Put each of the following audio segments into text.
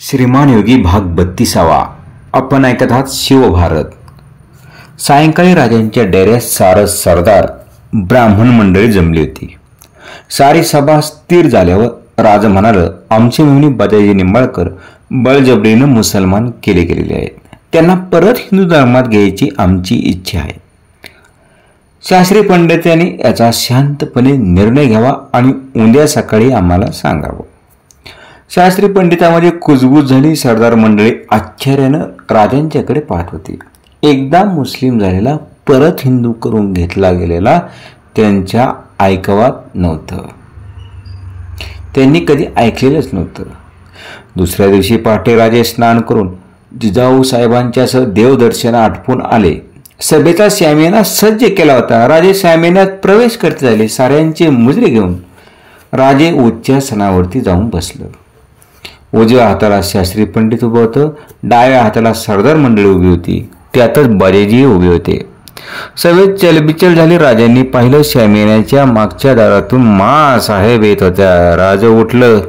श्रीमान योगी भाग 32. आपण ऐकत आहात शिवभारत. सायंकाळी राजांच्या डेऱ्यात सारस सरदार ब्राह्मण मंडळी जमली होती. सारी सभा स्थिर झाल्यावर राजा म्हणाला, आमचे मेहुणी बजाजी निंबाळकर बळजबरीनं मुसलमान केले गेलेले आहेत. त्यांना परत हिंदू धर्मात घ्यायची आमची इच्छा आहे. शास्त्री पंडितांनी याचा शांतपणे निर्णय घ्यावा आणि उद्या सकाळी आम्हाला सांगावं. शास्त्री पंडितांमध्ये कुजबूज झाली. सरदार मंडळी आश्चर्यानं राजांच्याकडे पाहत होती. एकदा मुस्लिम झालेला परत हिंदू करून घेतला गेलेला त्यांच्या ऐकवात नव्हतं. त्यांनी कधी ऐकलेलंच नव्हतं. दुसऱ्या दिवशी पहाटे राजे स्नान करून जिजाऊ साहेबांच्यासह देवदर्शन आटपून आले. सभेचा शामियाना सज्ज केला होता. राजे शामियानात प्रवेश करते झाले. साऱ्यांचे मुजरे घेऊन राजे उच्चासनावरती जाऊन बसलं. उजव्या हाताला शास्त्री पंडित उभं होतं. डाव्या हाताला सरदार मंडळी उभी होती. त्यातच बजाजी उभे होते. सभेत चलबिचल झाली. राजांनी पाहिलं, शामियानाच्या मागच्या दारातून मा साहेब येत होत्या. राज उठलं.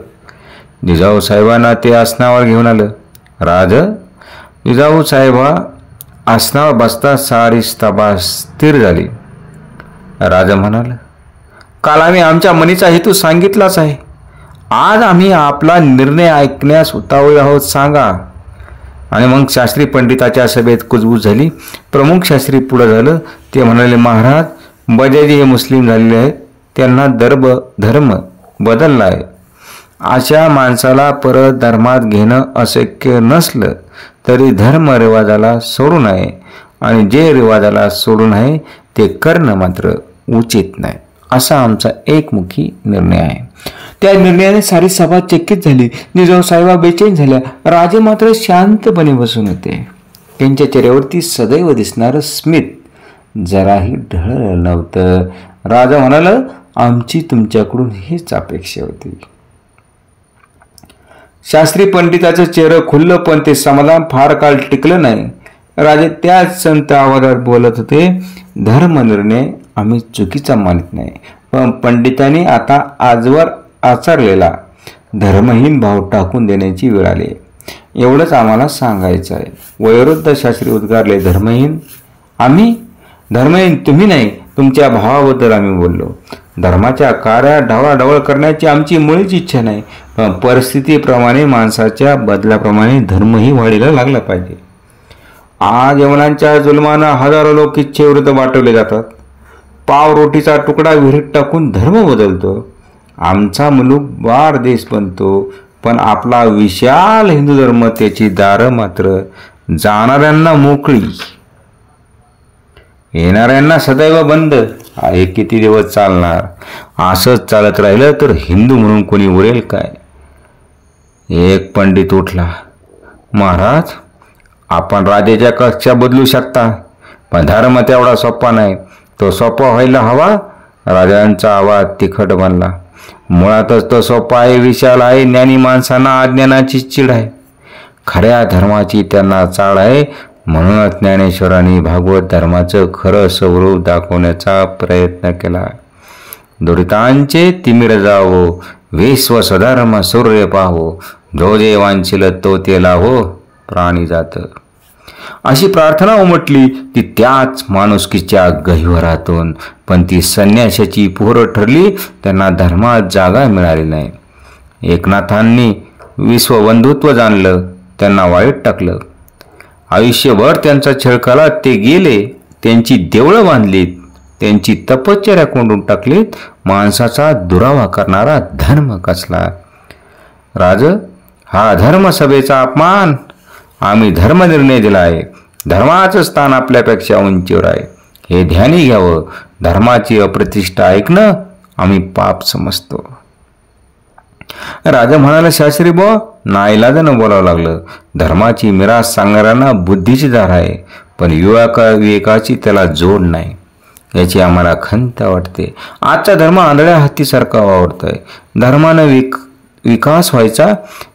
जिजाऊ साहेबांना ते आसनावर घेऊन आलं. राज जिजाऊ साहेबा आसनावर बसता सारी सभा स्थिर झाली. राजा म्हणाला, काल आम्ही आमच्या मनीचा हेतू सांगितलाच आहे. आज आम्ही आपला निर्णय ऐकण्यास उतावळे आहोत. सांगा. आणि मग शास्त्री पंडिताच्या सभेत कुजबूज झाली. प्रमुख शास्त्री पुढे झालं. ते म्हणाले, महाराज बजाजी हे मुस्लिम झालेले आहेत. त्यांना धर्म बदलला आहे. अशा माणसाला परत धर्मात घेणं अशक्य नसलं तरी धर्म रिवाजाला सोडू नये आणि जे रिवाजाला सोडू नये ते करणं मात्र उचित नाही, असा आमचा एकमुखी निर्णय आहे. त्या निर्णयाने सारी सभा चकित झाली. जिजाऊ साहेबा बेचैन झाल्या. राजे मात्र शांतपणे बसून होते. त्यांच्या चेहऱ्यावरती सदैव दिसणारं स्मित जराही ढळलं नव्हतं. राजा म्हणाला, आमची तुमच्याकडून हीच अपेक्षा होती. शास्त्री पंडिताचं चेहरं खुललं, पण ते समाधान फार काळ टिकलं नाही. राजे त्याच संत आवाजात बोलत होते, धर्म निर्णय आम्ही चुकीचा मानत नाही, पण पंडितांनी आता आजवर आचरलेला धर्महीन भाव टाकून देण्याची वेळ आली. एवढंच आम्हाला सांगायचं आहे. वयोवृद्ध शास्त्री उद्गारले, धर्महीन? आम्ही धर्महीन? तुम्ही नाही, तुमच्या भावाबद्दल आम्ही बोललो. धर्माच्या कार्यात ढवळाढवळ करण्याची आमची मुळीच इच्छा नाही, पण परिस्थितीप्रमाणे माणसाच्या बदलाप्रमाणे धर्मही वाढीला लागला पाहिजे. आज यवनांच्या जुलमानं हजारो लोक इच्छेविरुद्ध वाटवले जातात. पाव रोटीचा तुकडा विहिरीत टाकून धर्म बदलतो. आमचा मुलूक बार देश बनतो, पण आपला विशाल हिंदू धर्म त्याची दारं मात्र जाणाऱ्यांना मोकळी, येणाऱ्यांना सदैव बंद. हे किती दिवस चालणार? असंच चालत राहिलं तर हिंदू म्हणून कोणी उरेल काय? एक पंडित उठला, महाराज आपण राजाच्या कक्षा बदलू शकता, पण धर्म तेवढा सोपा नाही. तो सोपा व्हायला हवा. राजांचा आवाज तिखट बनला. मुळातच तो सोपा आहे, विशाल आहे. ज्ञानी माणसांना अज्ञानाची चीड आहे. खऱ्या धर्माची त्यांना चाळ आहे. म्हणूनच ज्ञानेश्वरांनी भागवत धर्माचं खरं स्वरूप दाखवण्याचा प्रयत्न केला. दुरितांचे तिमिर जावो, विश्व स्वधर्म सूर्य पाहो, जो जे वांछिल तो ते लावो, प्राणी जात. अशी प्रार्थना उमटली ती त्याच माणुसकीच्या गहिवरातून. पण ती संन्याशाची पोरं ठरली. त्यांना धर्मात जागा मिळाली नाही. एकनाथांनी विश्वबंधुत्व जाणलं, त्यांना वाईट टाकलं. आयुष्यभर त्यांचा छळ केला. ते गेले, त्यांची देवळं बांधलीत, त्यांची तपश्चर्या कोंडून टाकलीत. माणसाचा दुरावा करणारा धर्म कसला? राज, हा धर्मसभेचा अपमान. आम्ही धर्मनिर्णय दिला आहे. धर्माचं स्थान आपल्यापेक्षा उंचीवर आहे, हे ध्यानी घ्यावं. धर्माची अप्रतिष्ठा ऐकणं आम्ही पाप समजतो. राजा म्हणाला, शास्त्री बुवा, नाईलाजानं बोलावं लागलं. धर्माची मिरास सांगणाऱ्यांना बुद्धीची धार आहे, पण विवेकाची त्याला जोड नाही. याची आम्हाला खंत वाटते. आजचा धर्म आंधळ्या हत्तीसारखा वावरतोय. धर्मानं विकास व्हायचा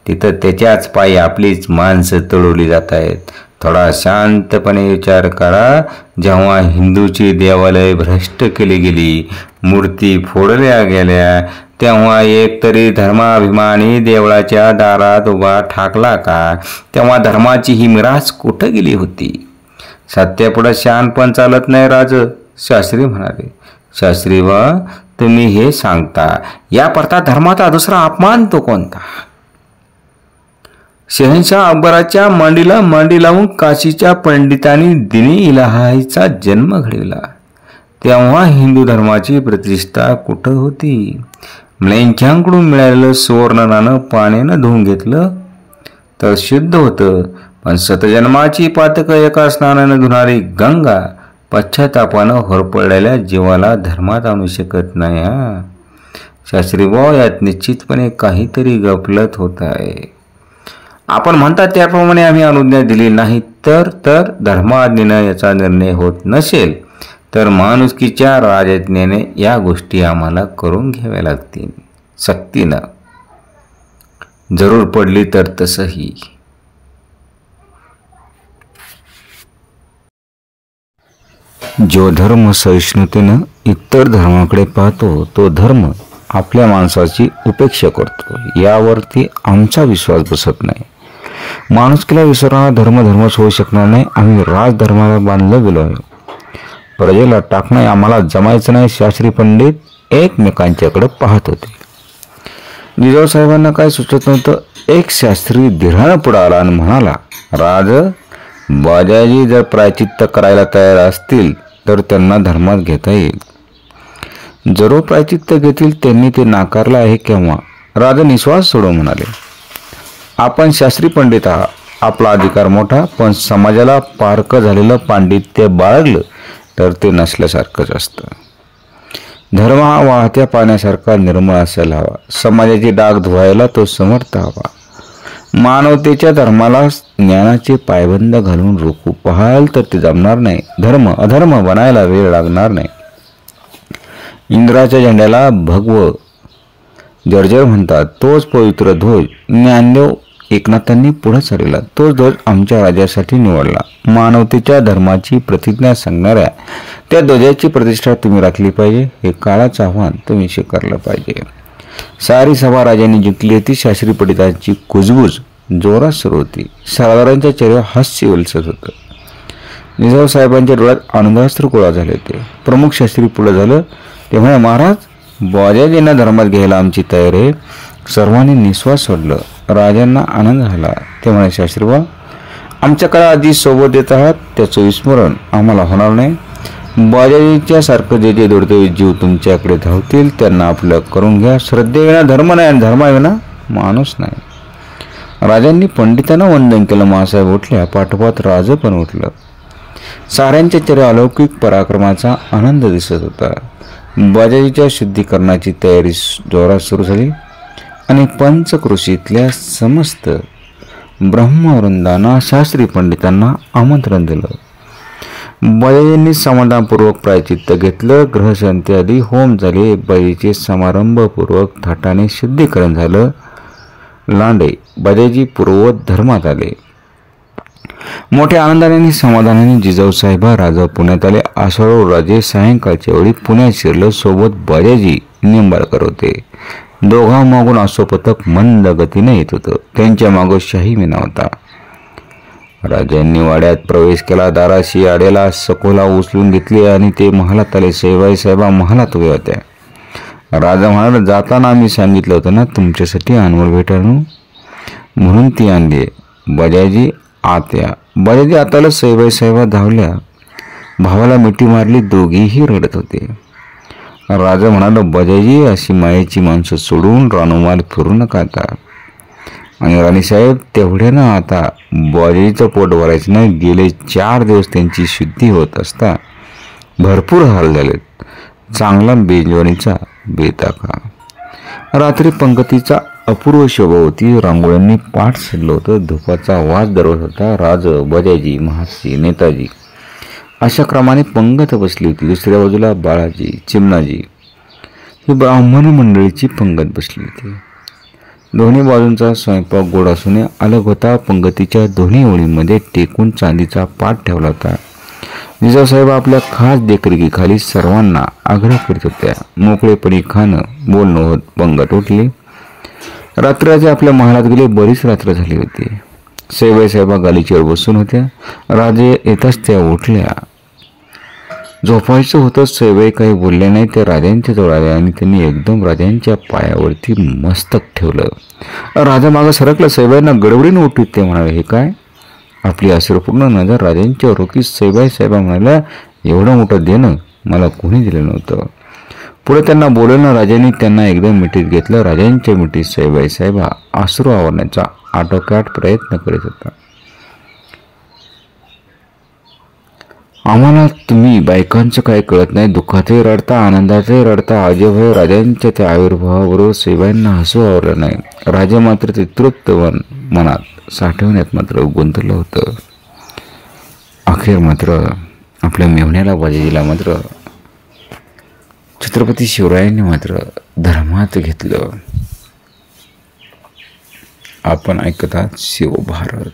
तिथं त्याच्याच पायी आपलीच माणसं तळवली जात आहेत. थोडा शांतपणे विचार करा. जेव्हा हिंदूची देवालय भ्रष्ट केली गेली, मूर्ती फोडल्या गेल्या, तेव्हा एक तरी धर्माभिमानी देवळाच्या दारात उभा ठाकला का? तेव्हा धर्माची ही मिराज कुठं गेली होती? सत्यापुढं शहाणपण चालत नाही राज, शास्त्री म्हणाले. शास्त्री व तुम्ही हे सांगता, या परता धर्माचा दुसरा अपमान तो कोणता? शहनशाह अकबराच्या मांडीला मांडी लावून काशीच्या पंडितांनी दिनी इलाहाचा जन्म घडविला. तेव्हा हिंदू धर्माची प्रतिष्ठा कुठं होती? म्लेंछांकडून मिळालेलं सुवर्ण नाणं पाण्यानं धुवून घेतलं तर शुद्ध होतं, पण शतजन्माची पातकं एका स्नानानं धुणारी गंगा पश्चातापानं होरपळलेल्या जीवाला धर्मात आणू शकत नाही. शास्त्रीभाऊ, यात निश्चितपणे काहीतरी गफलत होत आहे. आपण म्हणता त्याप्रमाणे आम्ही अनुज्ञा दिली नाही तर धर्माज्ञेनं याचा निर्णय होत नसेल तर माणुसकीच्या राजज्ञेने या गोष्टी आम्हाला करून घ्याव्या लागतील, सक्तीनं. जरूर पडली तर तसंही. जो धर्म सहिष्णुतेनं इतर धर्माकडे पाहतो तो धर्म आपल्या माणसाची उपेक्षा करतो, यावरती आमचा विश्वास बसत नाही. माणुसकीला विसरणारा धर्मच होऊ शकणार नाही. आम्ही राजधर्माला बांधलं गेलो आहे. प्रजेला टाकणं आम्हाला जमायचं नाही. शास्त्री पंडित एकमेकांच्याकडे पाहत होते. जिजाऊसाहेबांना काय सुचत नव्हतं. एक शास्त्री धीरानं पुढे आला आणि म्हणाला, राज, बाजाजी जर प्रायचित्त करायला तयार असतील तर त्यांना धर्मात घेता येईल. जरूर प्रायचित्त घेतील. त्यांनी ते नाकारलं आहे केव्हा? राजा निश्वास सोडून म्हणाले, आपण शास्त्री पंडित आहात. आपला अधिकार मोठा, पण समाजाला पारकं झालेलं पांडित्य बाळगलं तर ते नसल्यासारखंच असतं. धर्म हा वाहत्या पाण्यासारखा निर्मळ असायला हवा. समाजाची डाग धुवायला तो समर्थ हवा. मानवतेच्या धर्माला ज्ञानाचे पायबंद घालून रोखू पाहाल तर ते जमणार नाही. धर्म अधर्म बनायला वेळ लागणार नाही. इंद्राच्या झेंड्याला भगव जर्जर म्हणतात. तोच पवित्र ध्वज ज्ञानदेव एकनाथांनी पुढे चालला. तोच ध्वज आमच्या राज्यासाठी निवडला. मानवतेच्या धर्माची प्रतिज्ञा सांगणाऱ्या त्या ध्वजाची प्रतिष्ठा तुम्ही राखली पाहिजे. हे काळाचं आव्हान तुम्ही स्वीकारलं पाहिजे. सारी सभा राजांनी जिंकली होती. शास्त्री पंडितांची कुजबूज जोरात सुरू होती. सरदारांच्या चेहऱ्यावर हास्य उलसत होतं. जिजाऊसाहेबांच्या डोळ्यात आनंदास्त्र गोळा झाले होते. प्रमुख शास्त्री पुढे झालं. ते म्हणे, महाराज, बाजाजींना धर्मात घ्यायला आमची तयारी आहे. सर्वांनी निश्वास सोडलं. राजांना आनंद झाला. ते म्हणे, शास्त्रीबा, आमच्याकडे आधी सोबत येत आहात त्याचं विस्मरण आम्हाला होणार नाही. बाजाजीच्या सारखं जे दुर्दैवी जीव तुमच्याकडे धावतील त्यांना आपलं करून घ्या. श्रद्धेविना धर्म नाही आणि धर्माविना माणूस नाही. राजांनी पंडितांना वंदन केलं. मासाहेब उठल्या. पाठोपाठ राज पण उठलं. साऱ्यांच्या चेहऱ्या अलौकिक पराक्रमाचा आनंद दिसत होता. बाजाजीच्या शुद्धीकरणाची तयारी जोरात सुरू झाली आणि पंचक्रोशीतल्या समस्त ब्रह्मवृंदांना शास्त्री पंडितांना आमंत्रण दिलं. बाजाजींनी समाधानपूर्वक प्रायचित्त घेतलं. ग्रहशांती आली. होम झाले. बाईचे समारंभपूर्वक थाटाने शुद्धीकरण झालं. लांडे बाजाजी पूर्ववत धर्मात आले. मोठ्या आनंदाने आणि समाधानाने जिजाऊसाहेब राजा पुण्यात आले. आषाढ राजे सायंकाळच्या वेळी पुण्यात शिरलं. सोबत बाजाजी निंबाळकर होते. दोघांमागून अश्वपथक मंद गतीने येत होतं. त्यांच्या मागं शाही मीना होता. राजांनी वाड्यात प्रवेश केला. दाराशी आड्याला सखोला उचलून घेतली आणि ते महालात आले. सईबाईसाहेबा महालात उभ्या होत्या. राजा म्हणाला, जाताना आम्ही सांगितलं होतं ना तुमच्यासाठी अनमोल भेट आणू, म्हणून ती आणली. बाजाजी आत्या. बाजाजी आताला सईबाईसाहेबा धावल्या. भावाला मिठी मारली. दोघीही रडत होते. राजा म्हणाला, बाजाजी, अशी मायेची माणसं सोडून रानोमाल फिरू नका आता. आणि राणीसाहेब, तेवढ्यानं आता बाजाजीचं पोट भरायचं नाही. गेले 4 दिवस त्यांची शुद्धी होत असता भरपूर हाल झालेत. चांगला बेजवानीचा बेताका. रात्री पंगतीचा अपूर्व शोभा होती. रांगोळ्यांनी पाठ सजलं होतं. धुपाचा वास दरवत होता. राज, बाजाजी, महाजी, नेताजी अशा क्रमाने पंगत बसली होती. दुसऱ्या बाजूला बाळाजी, चिमणाजी ही ब्राह्मण मंडळीची पंगत बसली होती. दोन्ही बाजूंचा स्वयंपाक गोड असून अलग होता. पंगतीच्या दोन्ही ओळींमध्ये टेकून चांदीचा पाट ठेवला होता. जिजाऊसाहेब आपल्या खास देखरेखीखाली सर्वांना आग्रह करीत होत्या. मोकळेपणी खाणं बोलणं होत पंगत उठली. रात्री आपल्या महालात गेले. बरीच रात्र झाली होती. सईबाई साहेबा गालीचीवर बसून होत्या. राजे येताच त्या उठल्या. झोपायचं होतं. सईबाई काही बोलल्या नाही. त्या राजांच्या जवळ आल्या आणि त्यांनी एकदम राजांच्या पायावरती मस्तक ठेवलं. राजा मागं सरकला. सईबाईंना गडबडीने उठवीत ते म्हणाले, हे काय? आपली आश्रपूर्ण नजर राजांच्यावर होती. सईबाई साहेबा म्हणाल्या, एवढं मोठं देणं मला कोणी दिलं नव्हतं. पुढे त्यांना बोलवलं. राजांनी त्यांना एकदम मिठीत घेतलं. राजांच्या मिठीत सईबाई साहेबा अश्रू आवरण्याचा आटोकाट प्रयत्न करीत होता. आम्हाला तुम्ही बायकांचं काय कळत नाही. दुःखातही रडता, आनंदातही रडता. अजय राजांच्या त्या आविर्भावाबरोबर सईबाईंना हसू आवरलं नाही. राजा मात्र ते तृप्त मनात साठवण्यात मात्र गुंतलं होतं. अखेर मात्र आपल्या मेव्हण्याला बाजीला मात्र छत्रपती शिवरायांनी मात्र धर्मात घेतलं. आपण ऐकतात शिवभारत.